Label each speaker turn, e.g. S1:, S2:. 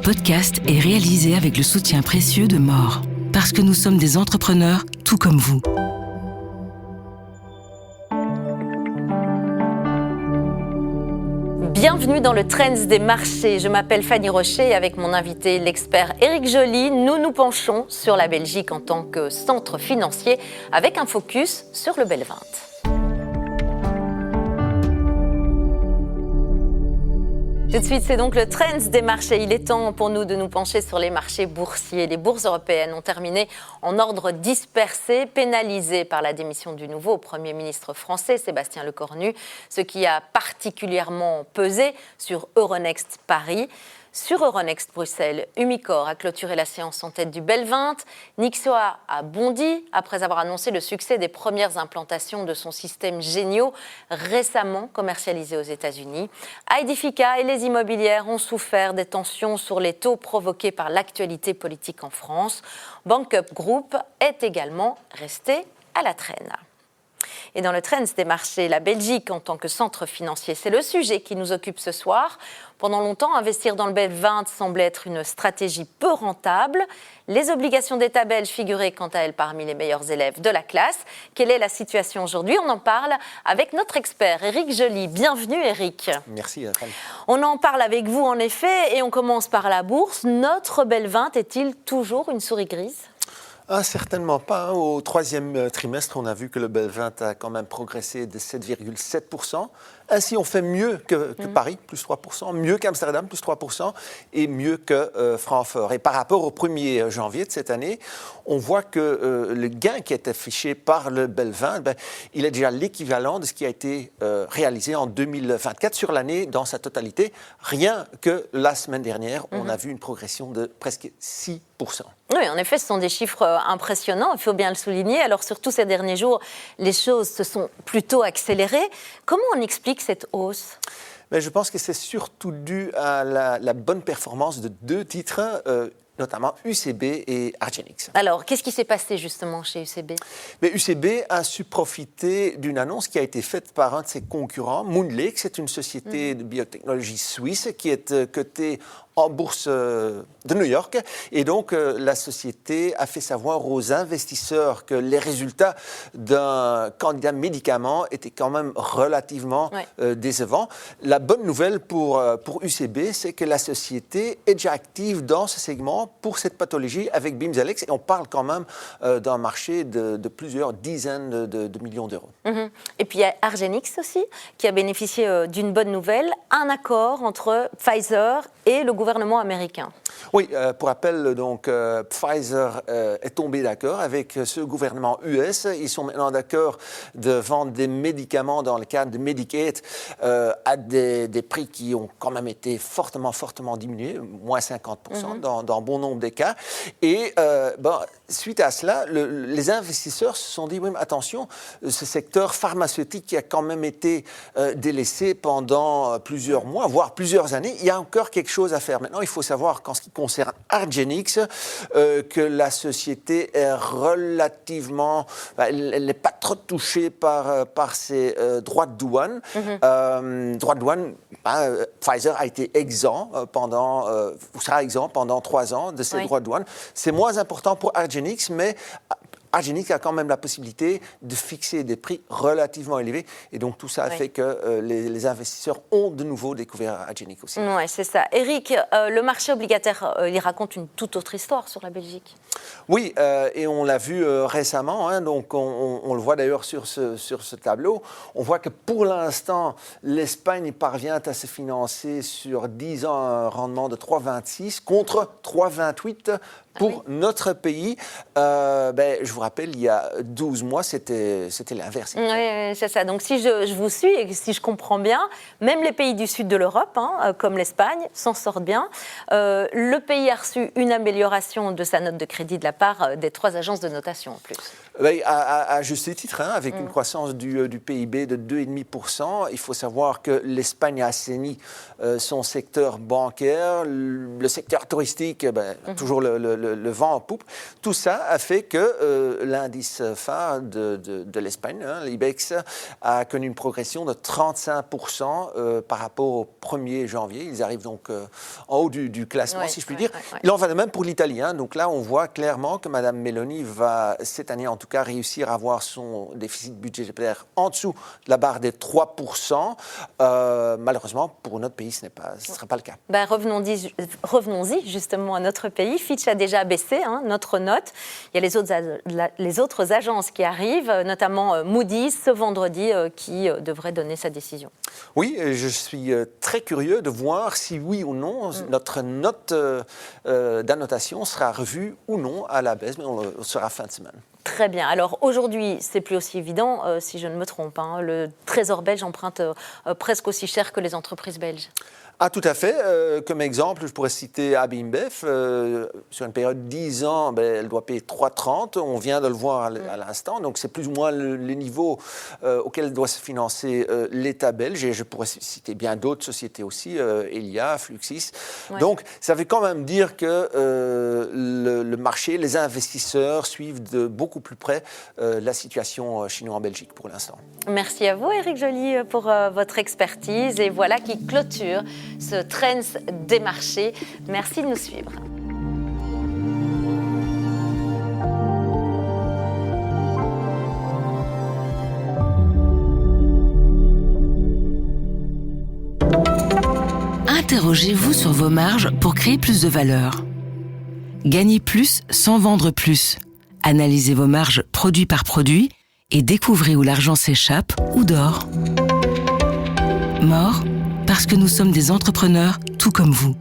S1: podcast est réalisé avec le soutien précieux de More. Parce que nous sommes des entrepreneurs tout comme vous.
S2: Bienvenue dans le Trends des marchés. Je m'appelle Fanny Rocher et avec mon invité, l'expert Éric Joly, nous nous penchons sur la Belgique en tant que centre financier avec un focus sur le Belvinte. Tout de suite, c'est donc le Trends des marchés. Il est temps pour nous de nous pencher sur les marchés boursiers. Les bourses européennes ont terminé en ordre dispersé, pénalisées par la démission du nouveau Premier ministre français, Sébastien Lecornu, ce qui a particulièrement pesé sur Euronext Paris. Sur Euronext Bruxelles, Umicore a clôturé la séance en tête du Belvinte. Nixoa a bondi après avoir annoncé le succès des premières implantations de son système Genio, récemment commercialisé aux États-Unis. Aedifica et les immobilières ont souffert des tensions sur les taux provoquées par l'actualité politique en France. Bankup Group est également resté à la traîne. Et dans le Trends des marchés, la Belgique en tant que centre financier, c'est le sujet qui nous occupe ce soir. Pendant longtemps, investir dans le Belvinte semblait être une stratégie peu rentable. Les obligations d'État belges figuraient quant à elles parmi les meilleurs élèves de la classe. Quelle est la situation aujourd'hui ? On en parle avec notre expert Éric Joly. Bienvenue Éric.
S3: Merci Nathalie.
S2: On en parle avec vous en effet et on commence par la bourse. Notre Belvinte est-il toujours une souris grise ?
S3: Certainement pas. Au troisième trimestre, on a vu que le Belvinte a quand même progressé de 7,7%. Ainsi, on fait mieux que Paris, plus 3%, mieux qu'Amsterdam, plus 3%, et mieux que Francfort. Et par rapport au 1er janvier de cette année, on voit que le gain qui est affiché par le Belvinte, il est déjà l'équivalent de ce qui a été réalisé en 2024 sur l'année dans sa totalité. Rien que la semaine dernière, on a vu une progression de presque 6%.
S2: Oui, en effet, ce sont des chiffres impressionnants, il faut bien le souligner. Alors, surtout ces derniers jours, les choses se sont plutôt accélérées. Comment on explique cette hausse ?
S3: Mais je pense que c'est surtout dû à la bonne performance de deux titres, notamment UCB et Argenix.
S2: Alors, qu'est-ce qui s'est passé justement chez UCB ?
S3: Mais UCB a su profiter d'une annonce qui a été faite par un de ses concurrents, Moonlake. C'est une société de biotechnologie suisse qui est cotée en bourse de New York. Et donc, la société a fait savoir aux investisseurs que les résultats d'un candidat médicament étaient quand même relativement décevants. La bonne nouvelle pour UCB, c'est que la société est déjà active dans ce segment pour cette pathologie avec Bimzelx. Et on parle quand même d'un marché de plusieurs dizaines de millions d'euros.
S2: Et puis, il y a Argenix aussi, qui a bénéficié d'une bonne nouvelle, un accord entre Pfizer et le gouvernement américain.
S3: Oui, pour rappel, donc, Pfizer est tombé d'accord avec ce gouvernement US. Ils sont maintenant d'accord de vendre des médicaments dans le cadre de Medicaid à des prix qui ont quand même été fortement diminués, moins 50% dans bon nombre des cas. Et suite à cela, les investisseurs se sont dit, oui, mais attention, ce secteur pharmaceutique qui a quand même été délaissé pendant plusieurs mois, voire plusieurs années, il y a encore quelque chose à faire. Maintenant, il faut savoir qu'en ce qui concerne Argenix, que la société est relativement... elle n'est pas trop touchée par ses droits de douane. Droits de douane, Pfizer a été exempt sera exempt pendant 3 ans de ses droits de douane. C'est moins important pour Argenix, mais... Argenix a quand même la possibilité de fixer des prix relativement élevés. Et donc, tout ça a fait que les investisseurs ont de nouveau découvert Argenix aussi.
S2: Oui, c'est ça. Éric, le marché obligataire, il raconte une toute autre histoire sur la Belgique.
S3: Oui, et on l'a vu récemment. Donc, on le voit d'ailleurs sur ce tableau. On voit que pour l'instant, l'Espagne parvient à se financer sur 10 ans un rendement de 3,26 contre 3,28 pour notre pays. Je vous rappelle, il y a 12 mois, c'était l'inverse.
S2: Oui, c'est ça. Donc, si je vous suis et si je comprends bien, même les pays du sud de l'Europe, comme l'Espagne, s'en sortent bien. Le pays a reçu une amélioration de sa note de crédit de la part des 3 agences de notation en plus.
S3: À juste titre, avec une croissance du PIB de 2,5%. Il faut savoir que l'Espagne a assaini son secteur bancaire, le secteur touristique, toujours le vent en poupe. Tout ça a fait que l'indice phare de l'Espagne, l'IBEX, a connu une progression de 35% par rapport au 1er janvier. Ils arrivent donc en haut du classement, si je puis dire. Il en va de même pour l'Italie. Donc là, on voit clairement que Mme Meloni va, cette année en tout cas, réussir à avoir son déficit budgétaire en dessous de la barre des 3%. Malheureusement, pour notre pays, ce ne sera pas le cas.
S2: Revenons-y justement à notre pays. Fitch a déjà baissé notre note. Il y a les autres agences qui arrivent, notamment Moody's ce vendredi, qui devrait donner sa décision. Oui,
S3: je suis très curieux de voir si oui ou non notre note d'annotation sera revue ou non à la baisse, mais on le saura fin de semaine. Très bien. Alors aujourd'hui, c'est plus aussi évident, si je ne me trompe. Le Trésor belge emprunte presque aussi cher que les entreprises belges. Ah, tout à fait. Comme exemple, je pourrais citer AB InBev. Sur une période de 10 ans, elle doit payer 3,30. On vient de le voir à l'instant. Donc, c'est plus ou moins les niveaux auxquels doit se financer l'État belge. Et je pourrais citer bien d'autres sociétés aussi, Elia, Fluxis. Ouais. Donc, ça veut quand même dire que le marché, les investisseurs suivent de beaucoup plus près la situation chez nous en Belgique pour l'instant. Merci à vous, Éric Joly, pour votre expertise. Et voilà qui clôture ce Trends des marchés. Merci de nous suivre.
S1: Interrogez-vous sur vos marges pour créer plus de valeur. Gagnez plus sans vendre plus. Analysez vos marges produit par produit et découvrez où l'argent s'échappe ou dort. Mort, parce que nous sommes des entrepreneurs tout comme vous.